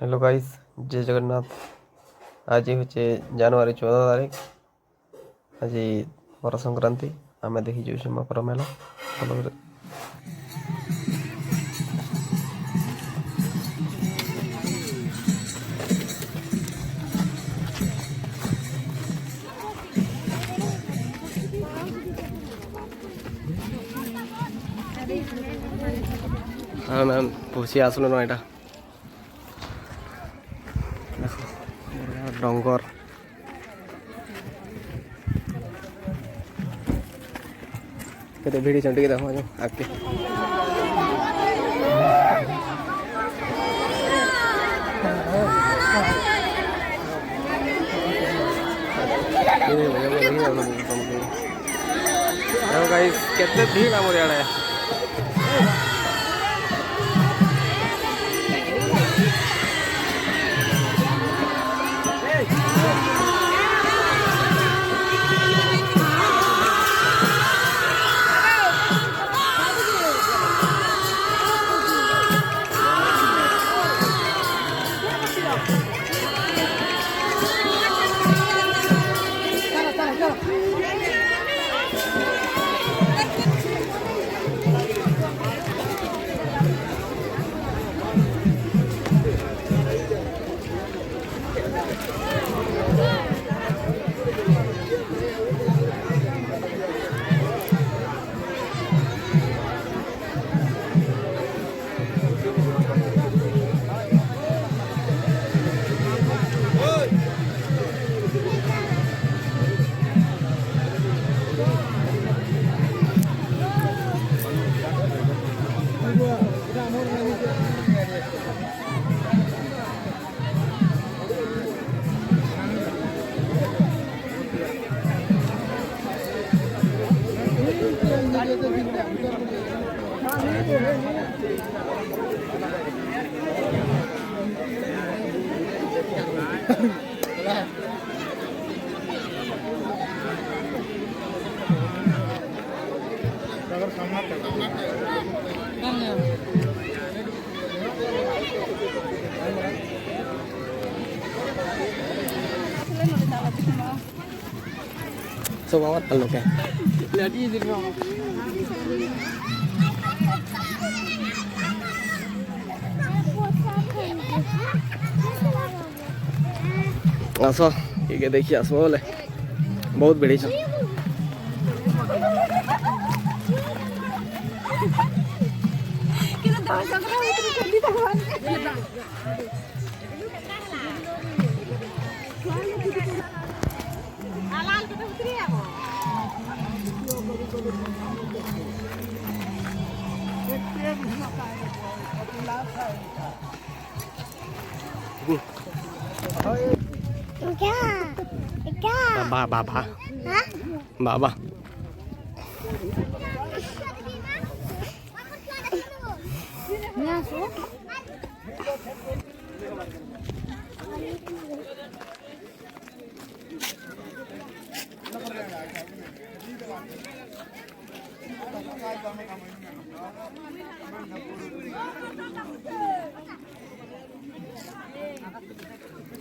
Hello guys, जय जगन्नाथ। आज हूँ जनवरी 14 तारीख। आज मकर संक्रांति। आम देखी जाऊँ मकर मेला। हाँ मैम पहुँची आसन ना यहाँ डंगर केते भिड़ी टे देखो आगे केते भीड़ आम इे सब आवाज लोग है आस ये देखिए आस बोले बहुत भिड़ी छ बाबा बाबा बाबा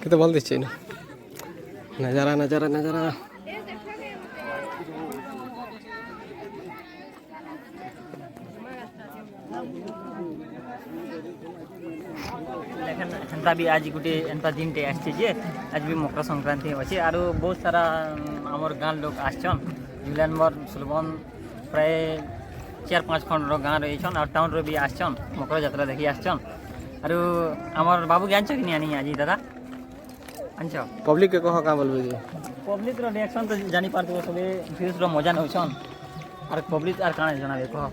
kita बोल दीजिए ना नजारा नजारा नजारा हेन्ता भी आज गोटे एंता दिन टे आछे जे आज भी मकर संक्रांति अच्छे और बहुत सारा आमर गाँव लोग आछन जुलानवर सुलभन प्राय 4-5 खंड गाँ रही और टाउन रो भी आछन मकर यात्रा देखी आछन और आमर बाबू जान कि नहीं आनी आज दादा आनछ पब्लिक के कह का बोलबे जे पब्लिक रो रिएक्शन तो जानी पारथो सबे व्यूज रो मजा नउछन और पब्लिक आर काना जनाबे कह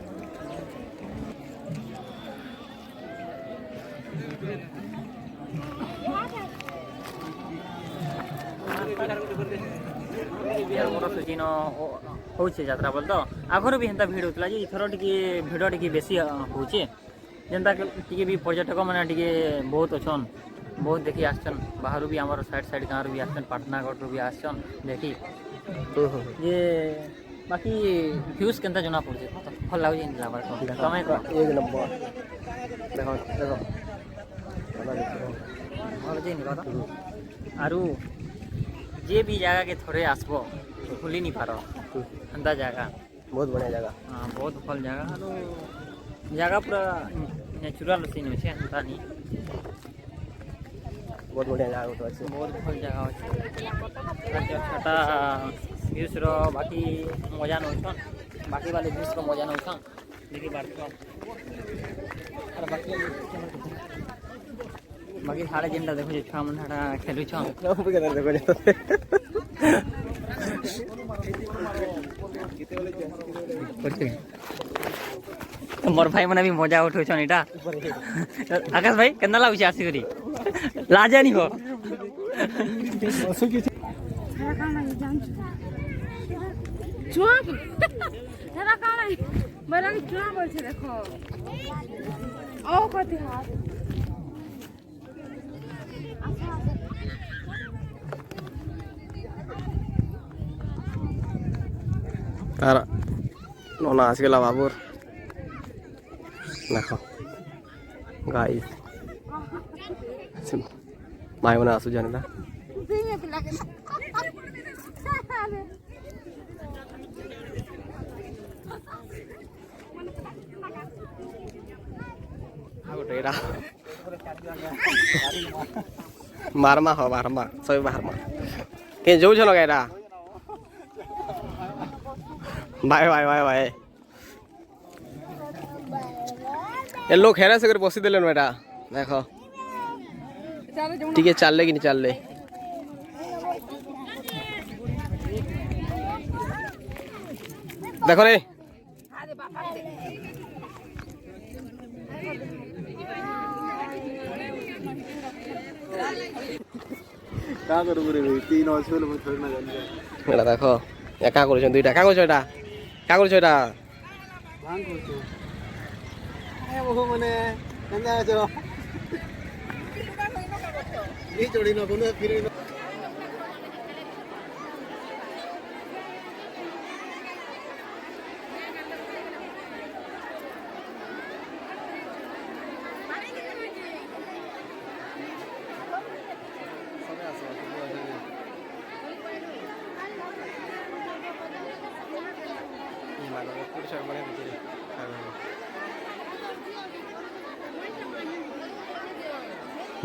सूचीन हो यात्रा बोल तो आगर भी हेन्ता भिड़ होता जे इथर टी भिड़ टी बेसी होचे जेनता टी भी पर्यटक मैंने टी बहुत अच्छन बहुत देखी आसन बाहर भी आम साइड गाँव भी आसन पाटनागढ़ भी आसन देखी जे बाकी व्यूज केनता जना पड़े भल लगे तुम एक नंबर देखो देखो जाई नि पार आरु जे भी जगह के थोड़े आसबो भूली नहीं पारो अंदा जगह बहुत बढ़िया जगह। हाँ बहुत भल जगह आरु जगह पूरा नेचुरल सीन होचे अंता नहीं बहुत बढ़िया जगह तो अच्छे। बहुत भल जगह होचे छटा व्यूज रो बाकी मजा नउछन बाकी वाले व्यूज को मजा नउछन देखि बारतो और बाकी सारे जेंटा देखो जे छुआ मन हटा खेलु छन देखो जाते मोर भाई मैंने भी मजा उठो छन इटा आकाश भाई केना लागु आसी करी लाजा नहीं हो चुआ तेरा काना मेरा की चुआ बोल छे देखो ओ कथि हाथ तार नोना आसगला बाबूर देख गाई माय मैंने आसू जाने बारमा हो बारमा सब बारमा के जो छलो गायरा बाय बाय बाय बाय ए लोग हेरा से कर बसी देलन बेटा देखो ठीक है चल ले कि नहीं चल ले देखो रे का करू रे तीन असल में थोड़ी ना जानी एटा देखो या का करछन दुईटा का करछ एटा का करछ एटा भांग करतो ए वो मने केना जो ये जोड़ी न कोन फिर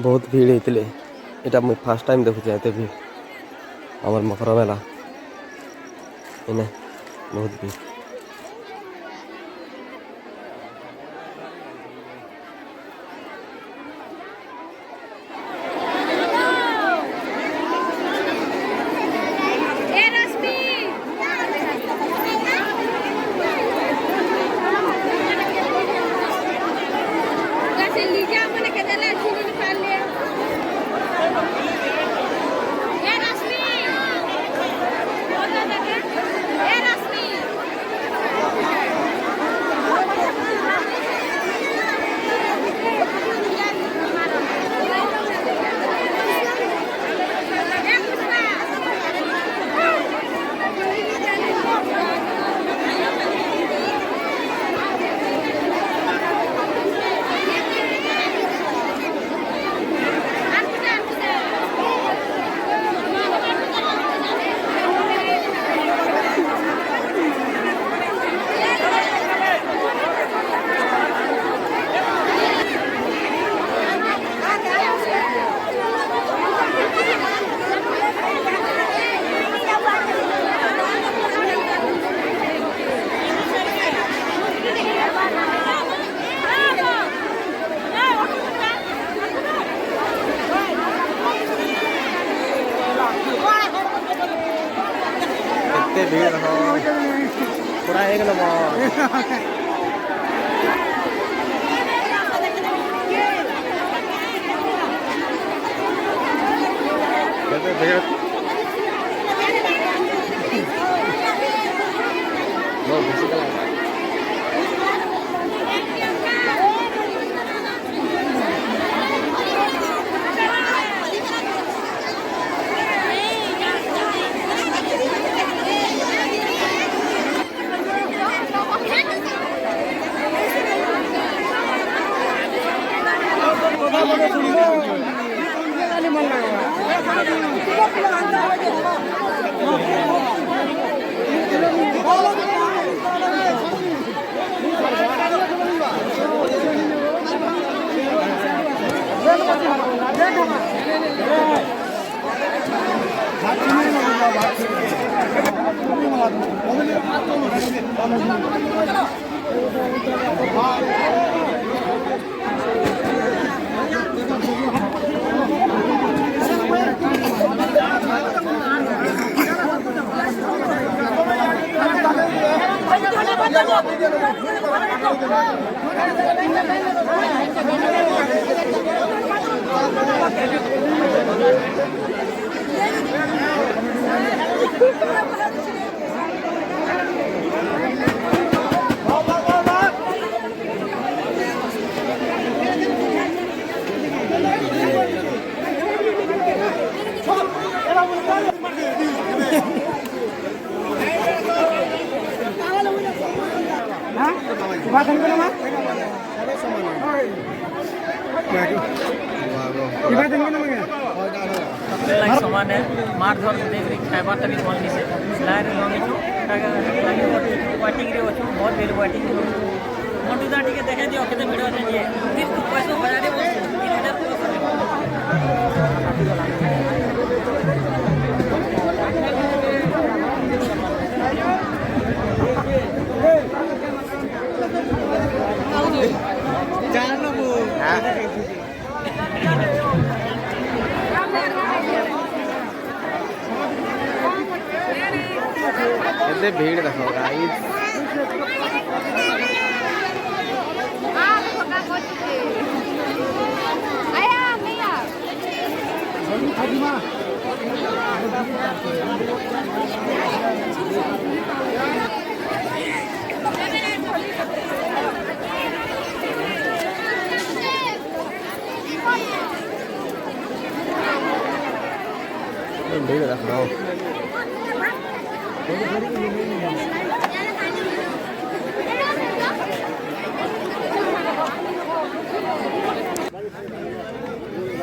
बहुत भीड़ होते এটা मुझे फास्ट टाइम देखुचे एते भीड़ आमर मकर मेला इने बहुत भीड़ भीड़ हो पूरा एक नंबर भीड़ बहुत बेसी लाइक समान है मार धर देख रही खाइबारटा भी भल निसे लाइन लगे छु लागे वाटिंग रे छु बहुत बेल वाटिंग मोटू दा टिके देखे दियो केते वीडियो আছে যে 30 पैसा बजा दे 3000 इतने भीड़ देखो गाइस भीड़ देखो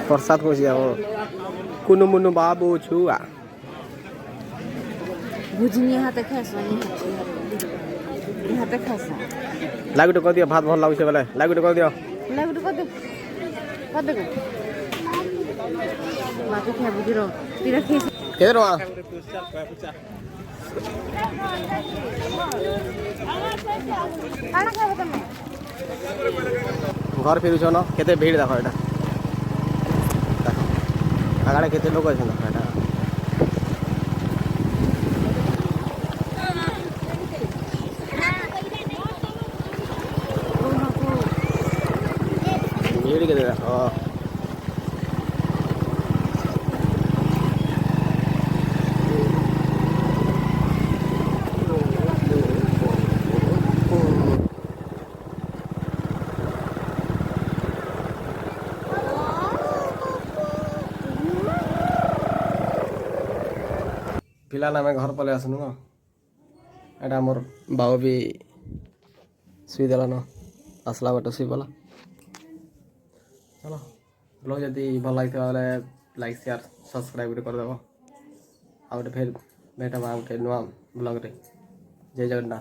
प्रसाद को जिया कुनु मुनु बाबू छुआ भुजनी हाथे खास हाथे खास लागु तो कह दियो भात भल लागु छे बोले लागु तो कह दियो लागु तो कद बाकी क्या बुझरो तेरा खेस केदर वा खाना खाबो तमे घर फेरु छ न केते भीड़ देखो एटा आगाड़े केते लोग अछन एटा भीड़ केते देखो फिलहाल आम घर पलि आसनु एटा मोर बाबू भी शुईदेलन आसला बाटे शुईपला चलो ब्लॉग जदि भल लगे लाइक शेयर सब्सक्राइब करदेव आ गए फिर भेट गोटे नुआ ब्लॉग रे जय जगन्नाथ।